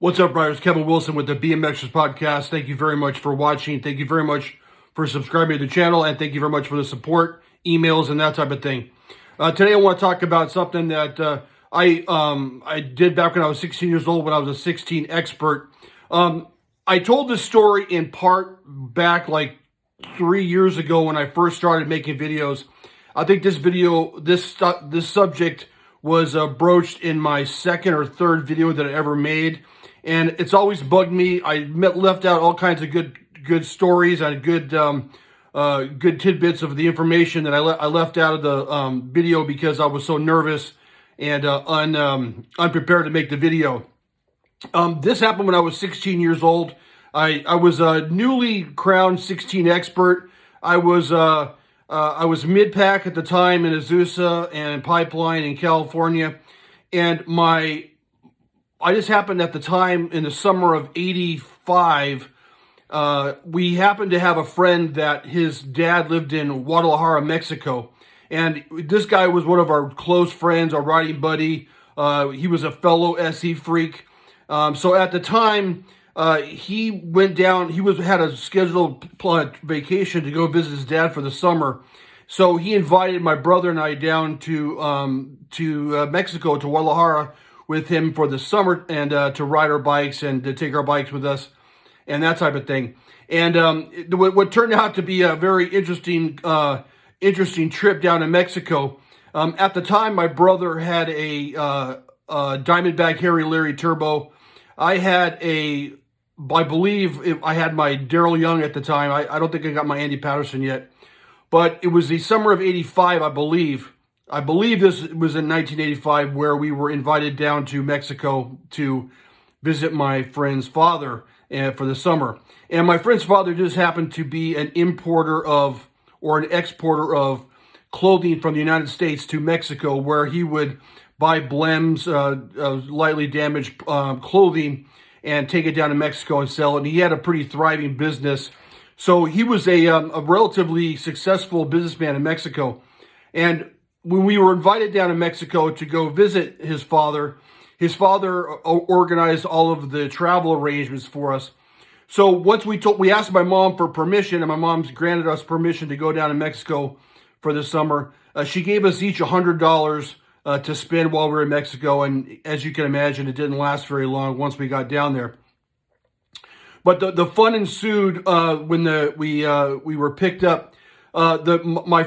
What's up, riders? Kevin Wilson with the BMXPERTS Podcast. Thank you very much for watching. Thank you very much for subscribing to the channel, and thank you very much for the support, emails, and that type of thing. Today I want to talk about something that I did back when I was 16 years old, when I was a 16 expert. I told this story in part back like 3 years ago when I first started making videos. I think this subject was broached in my second or third video that I ever made. And it's always bugged me. I left out all kinds of good stories and good tidbits of the information that I left out of the video because I was so nervous and unprepared to make the video. This happened when I was 16 years old. I was a newly crowned 16 expert. I was mid-pack at the time in Azusa and Pipeline in California, and I just happened at the time in the summer of '85, we happened to have a friend that his dad lived in Guadalajara, Mexico. And this guy was one of our close friends, our riding buddy. He was a fellow SE freak. So at the time, he went down, had a scheduled vacation to go visit his dad for the summer. So he invited my brother and I down to Mexico, to Guadalajara, with him for the summer, and to ride our bikes and to take our bikes with us and that type of thing. And what turned out to be a very interesting trip down to Mexico. At the time, my brother had a Diamondback Harry Leary Turbo. I believe I had my Daryl Young at the time. I don't think I got my Andy Patterson yet. But it was the summer of '85, I believe. I believe this was in 1985, where we were invited down to Mexico to visit my friend's father for the summer. And my friend's father just happened to be an importer of, or an exporter of, clothing from the United States to Mexico, where he would buy blems, lightly damaged clothing, and take it down to Mexico and sell it. And he had a pretty thriving business. So he was a relatively successful businessman in Mexico. And when we were invited down to Mexico to go visit his father organized all of the travel arrangements for us. So once we asked my mom for permission, and my mom's granted us permission to go down to Mexico for the summer. She gave us each $100 to spend while we were in Mexico, and as you can imagine, it didn't last very long once we got down there. But the fun ensued when we were picked up. My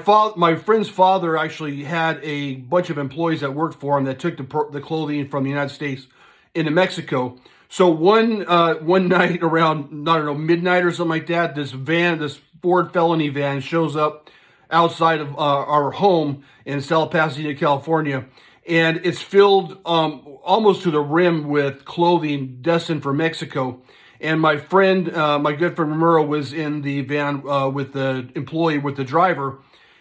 friend's father actually had a bunch of employees that worked for him that took the clothing from the United States into Mexico. So one night around, I don't know, midnight or something like that, this Ford felony van shows up outside of our home in South Pasadena, California, and it's filled almost to the rim with clothing destined for Mexico. And my friend, my good friend Romero, was in the van with the employee, with the driver,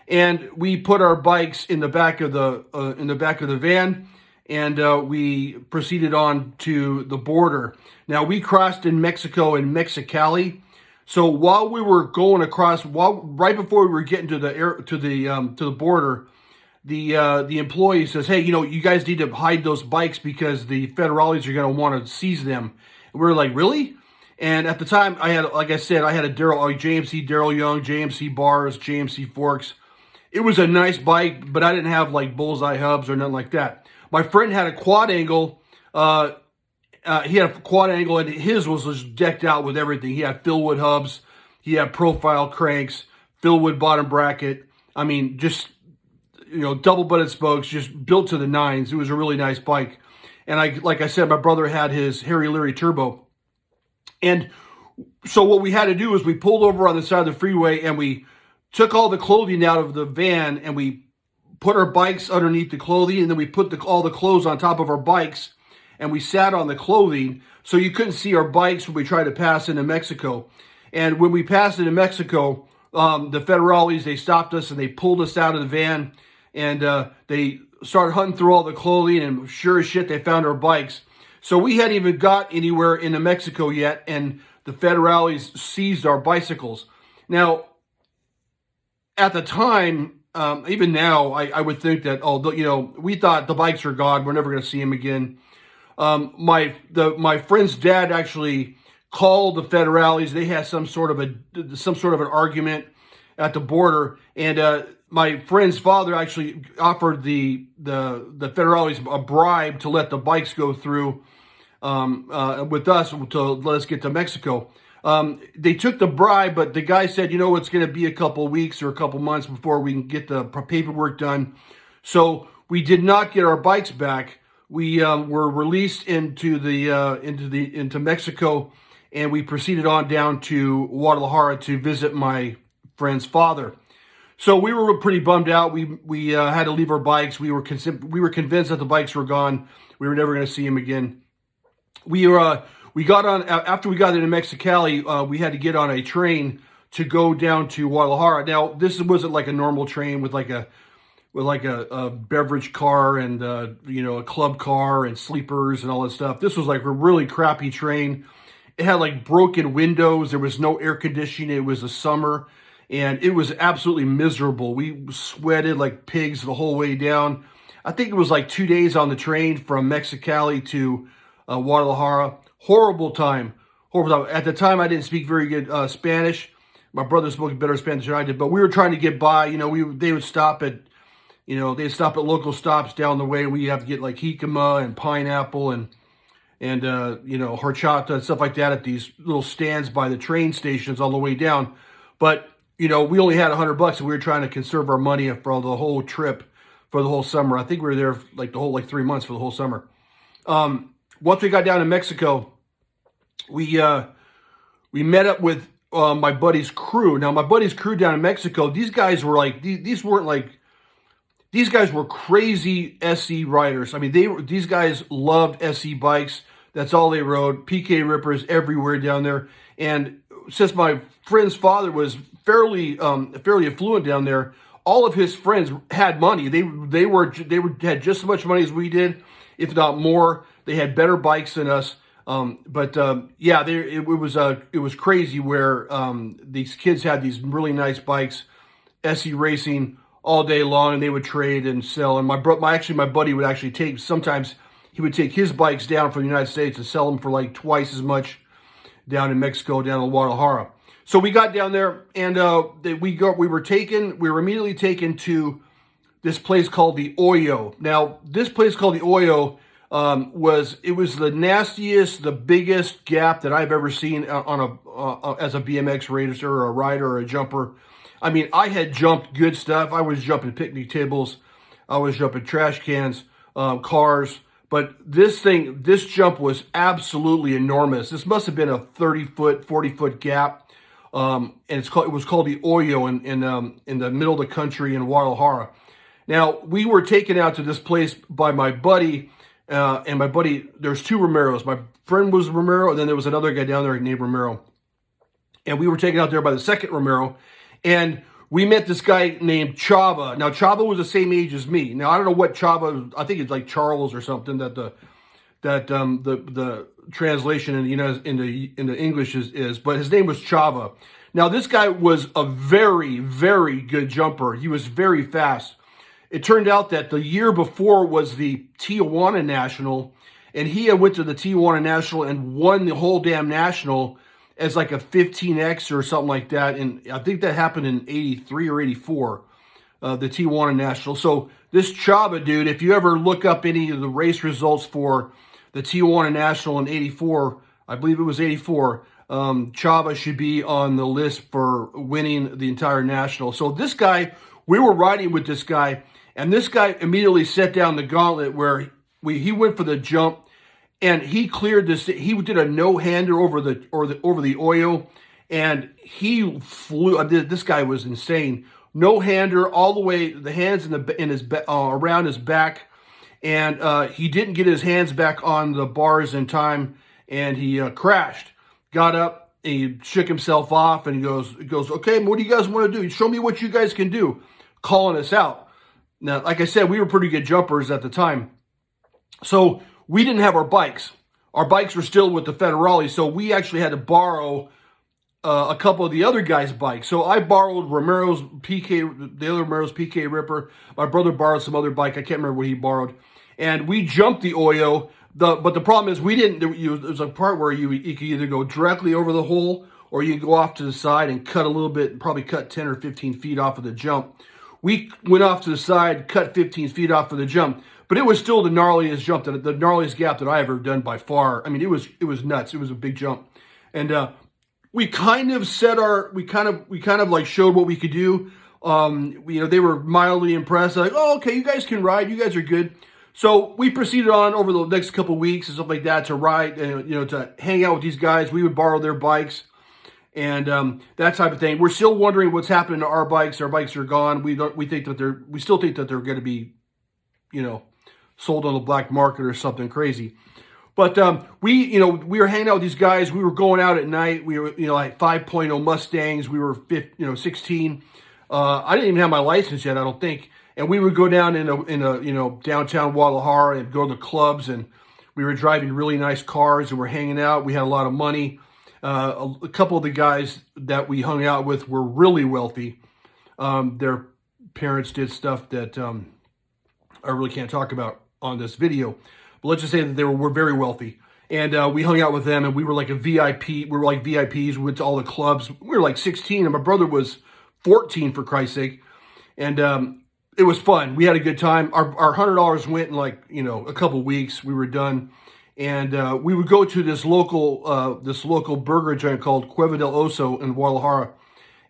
and we put our bikes in the back of the van, and we proceeded on to the border. Now we crossed in Mexico in Mexicali. So while we were going across, right before we were getting to the border, the employee says, "Hey, you guys need to hide those bikes because the federales are going to want to seize them." And we were like, "Really?" And at the time, I had a JMC Daryl Young, JMC bars, JMC forks. It was a nice bike, but I didn't have like bullseye hubs or nothing like that. My friend had a quad angle. He had a quad angle, and his was just decked out with everything. He had Philwood hubs. He had profile cranks, Philwood bottom bracket. I mean, just, double butted spokes, just built to the nines. It was a really nice bike. And like I said, my brother had his Harry Leary Turbo. And so what we had to do was we pulled over on the side of the freeway, and we took all the clothing out of the van, and we put our bikes underneath the clothing, and then we put all the clothes on top of our bikes, and we sat on the clothing so you couldn't see our bikes when we tried to pass into Mexico. And when we passed into Mexico, the federales, they stopped us and they pulled us out of the van, and they started hunting through all the clothing, and sure as shit, they found our bikes. So we hadn't even got anywhere into Mexico yet, and the federales seized our bicycles. Now, at the time, even now, I would think that, we thought the bikes are gone. We're never going to see them again. My friend's dad actually called the federales. They had some sort of an argument at the border, and my friend's father actually offered the federales a bribe to let the bikes go through with us to let us get to Mexico. They took the bribe, but the guy said, it's going to be a couple weeks or a couple months before we can get the paperwork done. So we did not get our bikes back. We were released into Mexico, and we proceeded on down to Guadalajara to visit my friend's father. So we were pretty bummed out. We had to leave our bikes. We were convinced that the bikes were gone. We were never going to see him again. We got on after we got into Mexicali. We had to get on a train to go down to Guadalajara. Now this wasn't like a normal train with like a beverage car and a club car and sleepers and all that stuff. This was like a really crappy train. It had like broken windows. There was no air conditioning. It was the summer, and it was absolutely miserable. We sweated like pigs the whole way down. I think it was like 2 days on the train from Mexicali to Guadalajara. Horrible time. At the time, I didn't speak very good Spanish. My brother spoke better Spanish than I did, but we were trying to get by. They would stop at, they'd stop at local stops down the way. We have to get like jicama and pineapple and horchata and stuff like that at these little stands by the train stations all the way down. But, we only had $100 and we were trying to conserve our money for the whole trip, for the whole summer. I think we were there like the whole 3 months for the whole summer. Once we got down to Mexico, we met up with my buddy's crew. Now, my buddy's crew down in Mexico, these guys were like, these guys were crazy SE riders. I mean, these guys loved SE bikes. That's all they rode. PK rippers everywhere down there. And since my friend's father was fairly affluent down there, all of his friends had money. They had just as much money as we did, if not more. They had better bikes than us. It was crazy where these kids had these really nice bikes, SE racing all day long, and they would trade and sell. And my buddy would actually sometimes he would take his bikes down from the United States and sell them for like twice as much down in Mexico, down in Guadalajara. So we got down there, and we were immediately taken to this place called the Hoyo. Now, this place called the Hoyo was the nastiest, the biggest gap that I've ever seen as a BMX racer or a rider or a jumper. I mean, I had jumped good stuff. I was jumping picnic tables. I was jumping trash cans, cars. But this jump was absolutely enormous. This must have been a 30-foot, 40-foot gap. And it was called the Hoyo in the middle of the country in Guadalajara. Now, we were taken out to this place by my buddy, and my buddy, there's two Romeros. My friend was Romero, and then there was another guy down there named Romero. And we were taken out there by the second Romero, and we met this guy named Chava. Now, Chava was the same age as me. Now, I don't know what Chava, I think it's like Charles or something that the translation in the English is, but his name was Chava. Now, this guy was a very, very good jumper. He was very fast. It turned out that the year before was the Tijuana National, and he had went to the Tijuana National and won the whole damn national as like a 15X or something like that. And I think that happened in 83 or 84, the Tijuana National. So this Chava dude, if you ever look up any of the race results for the Tijuana National in 84, I believe it was 84, Chava should be on the list for winning the entire national. So this guy, we were riding with this guy, and this guy immediately set down the gauntlet where he went for the jump, and he cleared this. He did a no-hander over the Hoyo, and he flew. This guy was insane. No-hander all the way, the hands around his back, and he didn't get his hands back on the bars in time, and he crashed. Got up, and he shook himself off, and he goes, okay, what do you guys want to do? Show me what you guys can do. Calling us out. Now, like I said, we were pretty good jumpers at the time. So we didn't have our bikes. Our bikes were still with the Federales, so we actually had to borrow a couple of the other guys' bikes. So I borrowed the other Romero's PK Ripper. My brother borrowed some other bike. I can't remember what he borrowed. And we jumped the Hoyo, But the problem is there's a part where you could either go directly over the hole or you can go off to the side and cut a little bit, probably cut 10 or 15 feet off of the jump. We went off to the side, cut 15 feet off of the jump, but it was still the gnarliest jump, the gnarliest gap that I ever done by far. I mean, it was nuts. It was a big jump. And we kind of like showed what we could do. They were mildly impressed. Like, oh, okay, you guys can ride. You guys are good. So we proceeded on over the next couple of weeks and stuff like that to ride, to hang out with these guys. We would borrow their bikes and that type of thing. We're still wondering what's happening to our bikes. Our bikes are gone. We still think that they're going to be, sold on the black market or something crazy. But we were hanging out with these guys. We were going out at night. We were, like 5.0 Mustangs. We were 16. I didn't even have my license yet, I don't think. And we would go down in a downtown Guadalajara and go to the clubs, and we were driving really nice cars and we're hanging out. We had a lot of money. A couple of the guys that we hung out with were really wealthy. Their parents did stuff that I really can't talk about on this video. But let's just say that they were very wealthy. And we hung out with them, and we were like a VIP. We were like VIPs. We went to all the clubs. We were like 16, and my brother was 14, for Christ's sake. And it was fun. We had a good time. Our $100 went in like, a couple of weeks. We were done. And we would go to this local burger joint called Cueva del Oso in Guadalajara.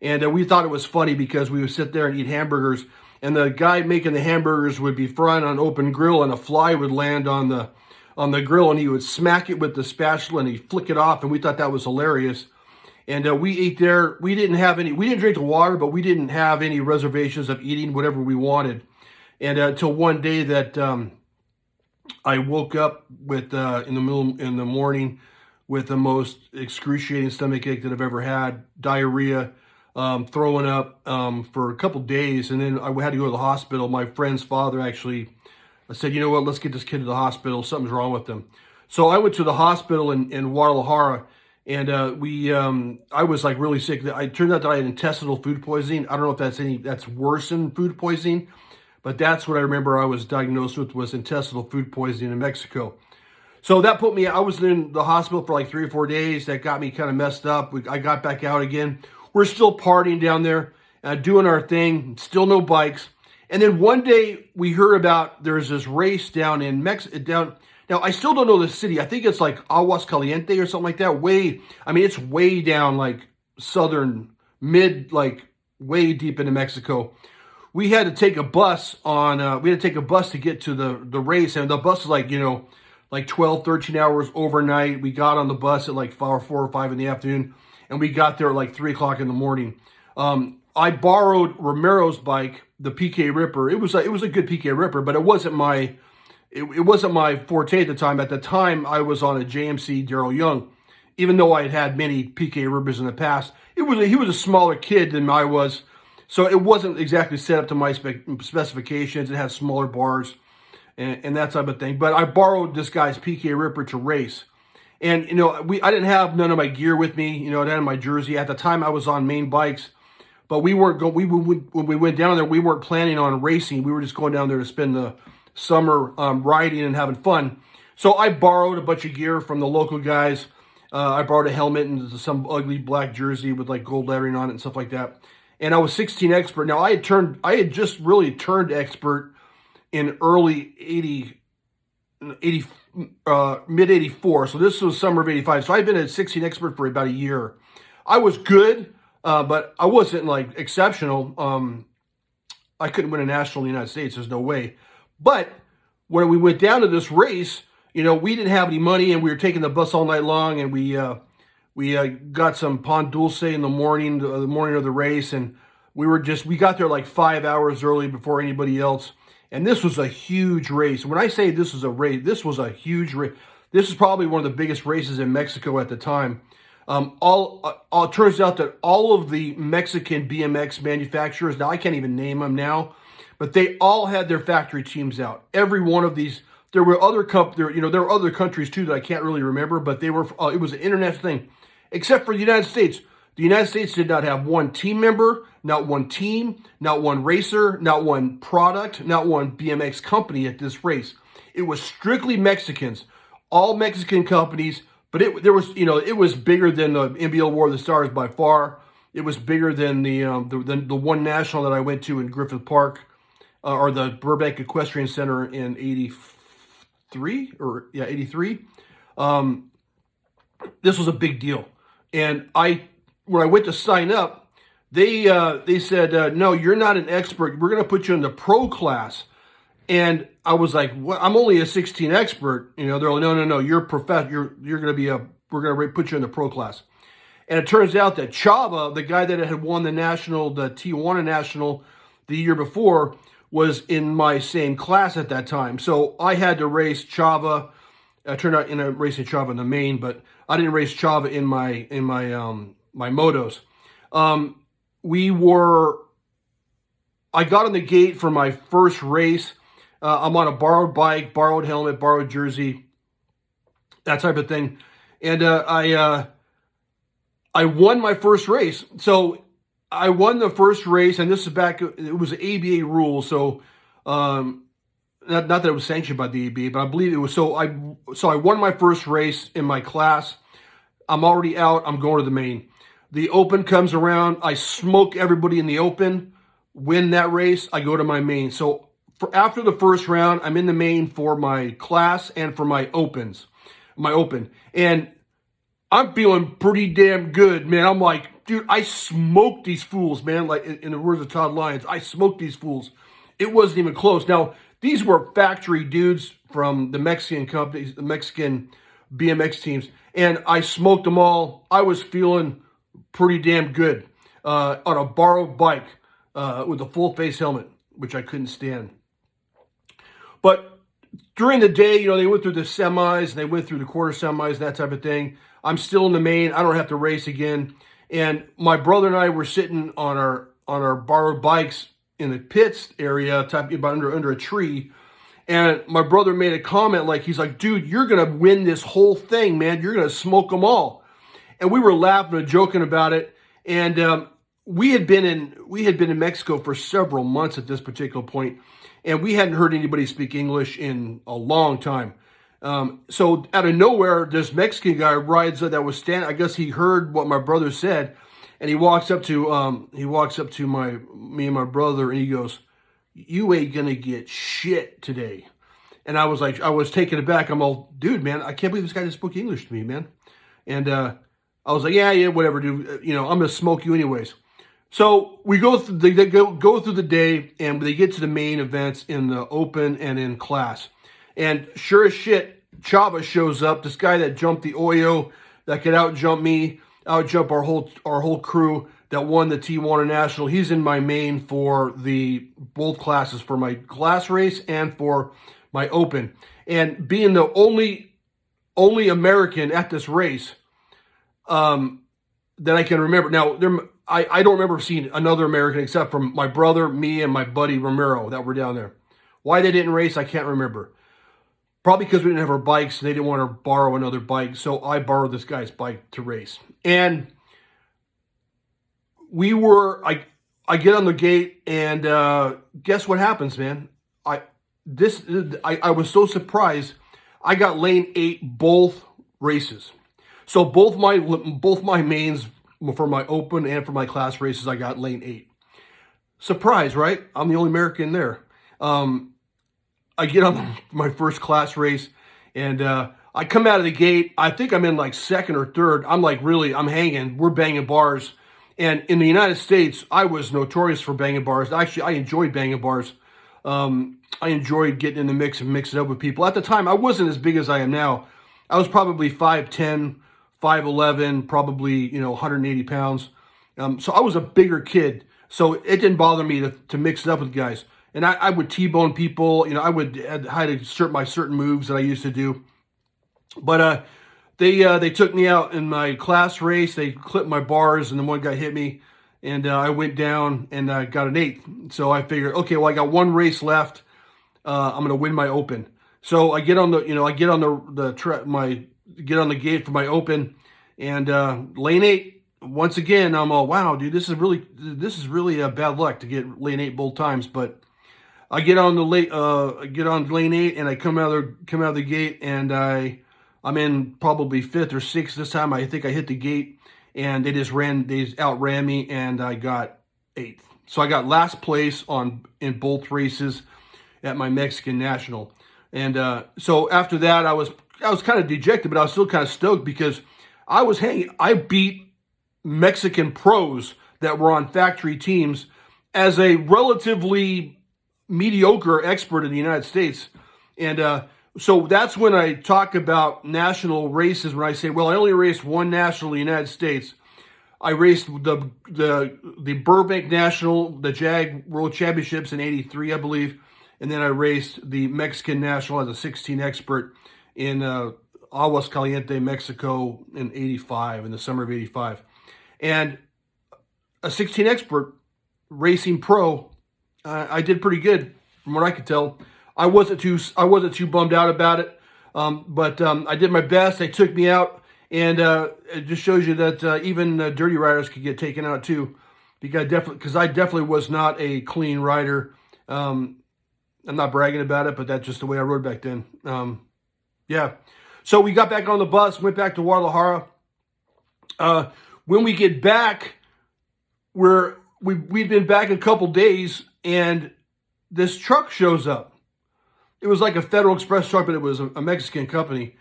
And we thought it was funny because we would sit there and eat hamburgers. And the guy making the hamburgers would be frying on an open grill, and a fly would land on the grill, and he would smack it with the spatula and he'd flick it off. And we thought that was hilarious. And we ate there. We didn't drink the water, but we didn't have any reservations of eating whatever we wanted. And until one day that I woke up with in the morning with the most excruciating stomachache that I've ever had, diarrhea, throwing up for a couple days, and then I had to go to the hospital. My friend's father actually said, "You know what? Let's get this kid to the hospital. Something's wrong with him." So I went to the hospital in Guadalajara. And I was like really sick. It turned out that I had intestinal food poisoning. I don't know if that's worse than food poisoning, but that's what I remember I was diagnosed with, was intestinal food poisoning in Mexico. So that I was in the hospital for like 3 or 4 days. That got me kind of messed up. I got back out again. We're still partying down there, doing our thing, still no bikes. And then one day we heard about there's this race down in Mexico, now, I still don't know the city. I think it's like Aguas Caliente or something like that. It's way down, like southern, way deep into Mexico. We had to take a bus to get to the race. And the bus is like 12, 13 hours overnight. We got on the bus at like 4 or 5 in the afternoon. And we got there at like 3 o'clock in the morning. I borrowed Romero's bike, the PK Ripper. It was a good PK Ripper, but it wasn't my forte at the time. At the time, I was on a JMC Daryl Young, even though I had had many PK Rippers in the past. He was a smaller kid than I was, so it wasn't exactly set up to my specifications. It had smaller bars and that type of thing. But I borrowed this guy's PK Ripper to race. And, I didn't have none of my gear with me, I didn't have my jersey. At the time, I was on main bikes. But when we went down there, we weren't planning on racing. We were just going down there to spend the summer riding and having fun. So I borrowed a bunch of gear from the local guys. I borrowed a helmet and some ugly black jersey with like gold lettering on it and stuff like that. And I was 16 expert. Now I had just really turned expert in early mid 84. So this was summer of 85. So I've been at 16 expert for about a year. I was good, but I wasn't like exceptional. I couldn't win a national in the United States. There's no way. But when we went down to this race, we didn't have any money, and we were taking the bus all night long, and we got some pan dulce in the morning of the race, and we got there like 5 hours early before anybody else. And this was a huge race. When I say this was a race, this was a huge race. This is probably one of the biggest races in Mexico at the time. It turns out that all of the Mexican BMX manufacturers, now I can't even name them now, but they all had their factory teams out. Every one of these, there were other countries too that I can't really remember, but they were. It was an international thing, except for the United States. The United States did not have one team member, not one team, not one racer, not one product, not one BMX company at this race. It was strictly Mexicans. all Mexican companies, but it was bigger than the NBL War of the Stars by far. It was bigger than the one national that I went to in Griffith Park, or the Burbank Equestrian Center in '83 '83. This was a big deal, and when I went to sign up, they said, no, you're not an expert. We're going to put you in the pro class. And I was like, what? I'm only a 16 expert. They're like, no, you're professor. You're going to be we're going to put you in the pro class. And it turns out that Chava, the guy that had won the Tijuana National the year before, was in my same class at that time. So I had to race Chava. I turned out racing Chava in the main, but I didn't race Chava in my motos. I got on the gate for my first race. I'm on a borrowed bike, borrowed helmet, borrowed jersey, that type of thing. And I won my first race. So I won the first race, and this is back, it was ABA rules. So not that it was sanctioned by the ABA, but I believe it was. So I won my first race in my class. I'm already out. I'm going to the main. The open comes around. I smoke everybody in the open, win that race. I go to my main. So after the first round, I'm in the main for my class and for my open. And I'm feeling pretty damn good, man. I'm like, dude, I smoked these fools, man. Like in the words of Todd Lyons, I smoked these fools. It wasn't even close. Now, these were factory dudes from the Mexican companies, the Mexican BMX teams, and I smoked them all. I was feeling pretty damn good on a borrowed bike with a full face helmet, which I couldn't stand. But during the day, they went through the semis, and they went through the quarter semis, that type of thing. I'm still in the main. I don't have to race again. And my brother and I were sitting on our borrowed bikes in the pits area, under a tree. And my brother made a comment he's like, dude, you're going to win this whole thing, man. You're going to smoke them all. And we were laughing and joking about it. And we had been in Mexico for several months at this particular point, and we hadn't heard anybody speak English in a long time. So out of nowhere, this Mexican guy rides up that was standing. I guess he heard what my brother said, and he walks up to me and my brother, and he goes, "You ain't gonna get shit today." And I was taken aback. I'm all, dude, man, I can't believe this guy just spoke English to me, man. And I was like, yeah, whatever, dude. I'm gonna smoke you anyways. So we go through the day, and they get to the main events in the open and in class. And sure as shit, Chava shows up. This guy that jumped the Oyo, that could outjump me, outjump our whole crew, that won the Tijuana National. He's in my main for both classes, for my class race and for my open. And being the only American at this race that I can remember. Now, I don't remember seeing another American except for my brother, me, and my buddy Romero that were down there. Why they didn't race, I can't remember. Probably because we didn't have our bikes, and they didn't want to borrow another bike, so I borrowed this guy's bike to race. And I get on the gate, and guess what happens, man? I was so surprised. I got lane 8 both races. So both my mains for my open and for my class races, I got lane 8. Surprise, right? I'm the only American there. I get on my first class race, and I come out of the gate. I think I'm in second or third. I'm I'm hanging. We're banging bars. And in the United States, I was notorious for banging bars. Actually, I enjoyed banging bars. I enjoyed getting in the mix and mixing up with people. At the time, I wasn't as big as I am now. I was probably 5'10", 5'11", probably 180 pounds. So I was a bigger kid. So it didn't bother me to mix it up with guys. And I would T-bone people. I had to assert my certain moves that I used to do. But they took me out in my class race. They clipped my bars, and then one guy hit me, and I went down and I got an 8th. So I figured, okay, well, I got one race left. I'm gonna win my open. So I get on the get on the gate for my open, and lane 8. Once again, I'm all, wow, dude, this is really a bad luck to get lane 8 both times. But I get on lane 8, and I come out of the gate, and I I'm in probably fifth or sixth this time. I think I hit the gate, and they outran me, and I got eighth. So I got last place in both races at my Mexican National. And so after that, I was kind of dejected, but I was still kind of stoked because I beat Mexican pros that were on factory teams as a relatively mediocre expert in the United States. And so that's when I talk about national races, when I say, well, I only raced one national in the United States. I raced the Burbank National, the JAG World Championships in '83, I believe. And then I raced the Mexican National as a 16 expert in Aguascalientes, Mexico in '85, in the summer of '85. And a 16 expert racing pro, I did pretty good from what I could tell. I wasn't too bummed out about it, but I did my best. They took me out, and it just shows you that even dirty riders could get taken out too. Because I definitely was not a clean rider. I'm not bragging about it, but that's just the way I rode back then. Yeah. So we got back on the bus, went back to Guadalajara. When we get back, we'd been back a couple days, and this truck shows up. It was like a Federal Express truck, but it was a Mexican company.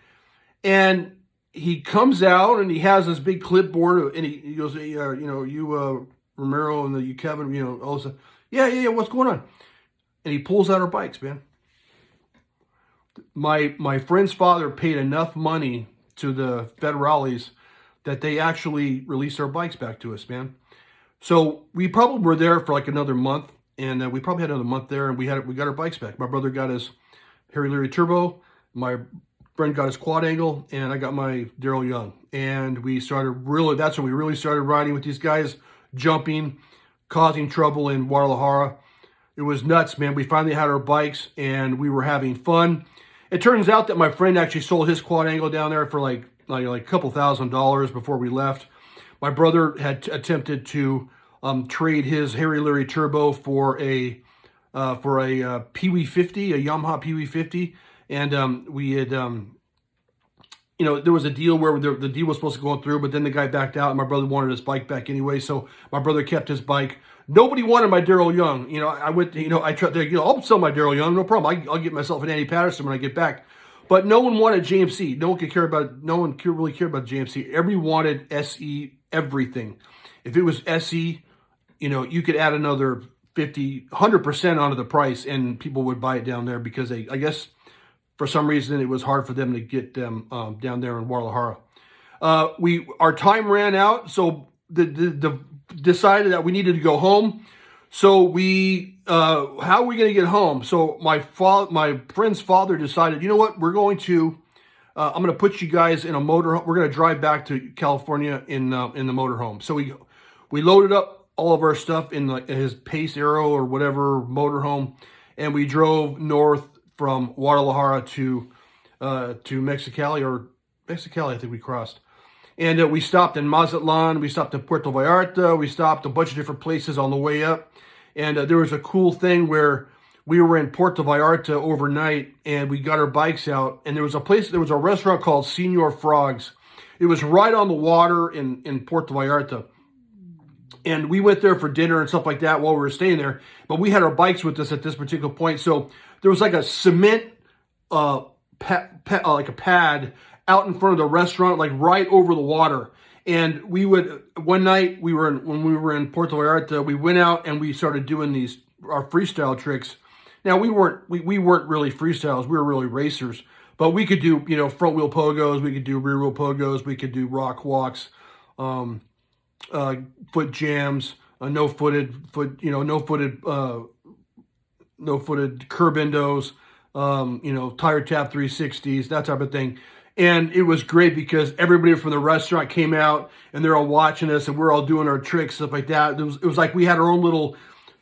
And he comes out, and he has this big clipboard, and he goes, hey, you Romero, and you Kevin, all this stuff. Yeah, what's going on? And he pulls out our bikes, man. My friend's father paid enough money to the federales that they actually released our bikes back to us, man. So we probably were there for like another month, and we probably had another month there, and we got our bikes back. My brother got his Harry Leary Turbo, my friend got his Quad Angle, and I got my Daryl Young. And that's when we really started riding with these guys, jumping, causing trouble in Guadalajara. It was nuts, man. We finally had our bikes, and we were having fun. It turns out that my friend actually sold his Quad Angle down there for like a couple $1,000s before we left. My brother had attempted to trade his Harry Leary Turbo for a Pee-wee 50, a Yamaha Pee-wee 50, and we had there was a deal where the deal was supposed to go through, but then the guy backed out, and my brother wanted his bike back anyway, so my brother kept his bike. Nobody wanted my Daryl Young. I'll sell my Daryl Young, no problem. I'll get myself an Andy Patterson when I get back. But no one wanted JMC. No one could really care about JMC. Everyone wanted SE everything. If it was SE, you could add another 50, 100% onto the price, and people would buy it down there because I guess for some reason it was hard for them to get them down there in Guadalajara. Our time ran out, so the decided that we needed to go home. So how are we going to get home? So my friend's father decided, you know what, we're going to, I'm going to put you guys in a motorhome. We're going to drive back to California in the motorhome. So we loaded up all of our stuff in his Pace Aero or whatever motorhome, and we drove north from Guadalajara to Mexicali, I think we crossed. And we stopped in Mazatlan, we stopped in Puerto Vallarta, we stopped a bunch of different places on the way up. And there was a cool thing where we were in Puerto Vallarta overnight, and we got our bikes out, and there was a restaurant called Senor Frogs. It was right on the water in Puerto Vallarta. And we went there for dinner and stuff like that while we were staying there. But we had our bikes with us at this particular point. So there was like a cement like a pad out in front of the restaurant, like right over the water. And one night when we were in Puerto Vallarta, we went out and we started doing our freestyle tricks. Now we weren't really freestyles, we were really racers, but we could do, front wheel pogos, we could do rear wheel pogos, we could do rock walks, foot jams, no footed curb endos, tire tap 360s, that type of thing. And it was great because everybody from the restaurant came out and they're all watching us, and we're all doing our tricks, stuff like that. It was like we had our own little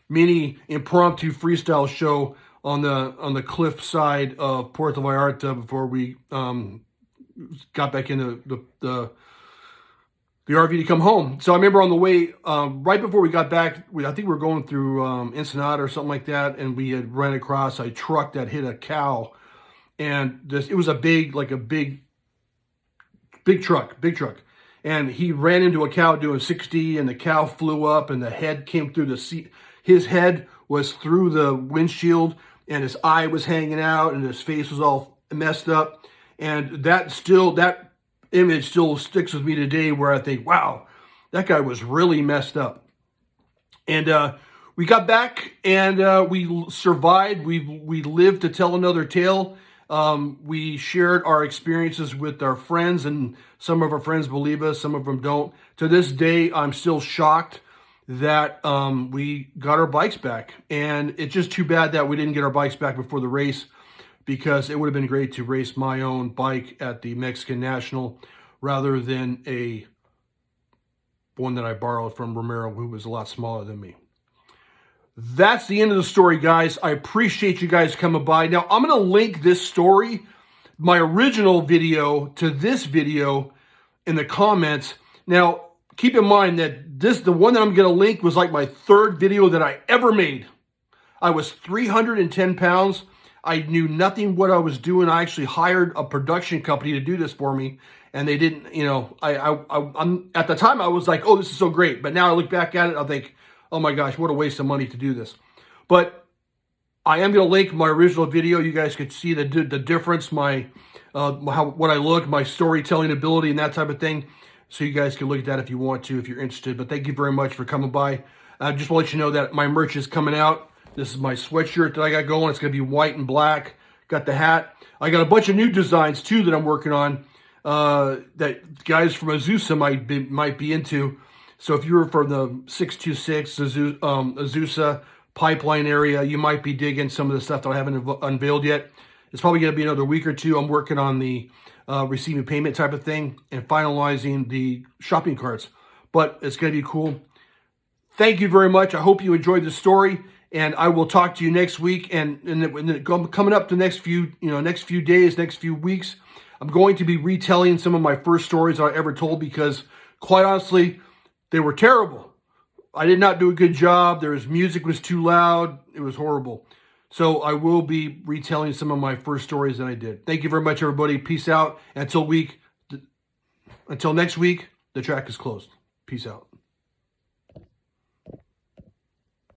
mini impromptu freestyle show on the cliff side of Puerto Vallarta before we got back into the RV to come home. So I remember on the way, right before we got back, I think we were going through Ensenada or something like that, and we had ran across a truck that hit a cow. And it was a big big truck. And he ran into a cow doing 60, and the cow flew up, and the head came through the seat. His head was through the windshield, and his eye was hanging out, and his face was all messed up. And that image still sticks with me today, where I think, wow, that guy was really messed up. And we got back, and we survived. We lived to tell another tale. We shared our experiences with our friends, and some of our friends believe us, some of them don't. To this day, I'm still shocked that we got our bikes back. And it's just too bad that we didn't get our bikes back before the race, because it would have been great to race my own bike at the Mexican National rather than one that I borrowed from Romero, who was a lot smaller than me. That's the end of the story, guys. I appreciate you guys coming by. Now, I'm going to link this story, my original video, to this video in the comments. Now, keep in mind that the one that I'm going to link was like my third video that I ever made. I was 310 pounds. I knew nothing what I was doing. I actually hired a production company to do this for me, and they didn't, I'm at the time I was like, oh, this is so great. But now I look back at it, I think, oh my gosh, what a waste of money to do this. But I am going to link my original video. You guys could see the difference, what I look, my storytelling ability, and that type of thing. So you guys can look at that if you want to, if you're interested. But thank you very much for coming by. I just want to let you know that my merch is coming out. This is my sweatshirt that I got going. It's going to be white and black. Got the hat. I got a bunch of new designs too that I'm working on that guys from Azusa might be into. So if you're from the 626 Azusa pipeline area, you might be digging some of the stuff that I haven't unveiled yet. It's probably going to be another week or two. I'm working on the receiving payment type of thing and finalizing the shopping carts. But it's going to be cool. Thank you very much. I hope you enjoyed the story. And I will talk to you next week, and coming up the next few days, next few weeks, I'm going to be retelling some of my first stories I ever told, because quite honestly, they were terrible. I did not do a good job. Music was too loud. It was horrible. So I will be retelling some of my first stories that I did. Thank you very much, everybody. Peace out. Until next week, the track is closed. Peace out.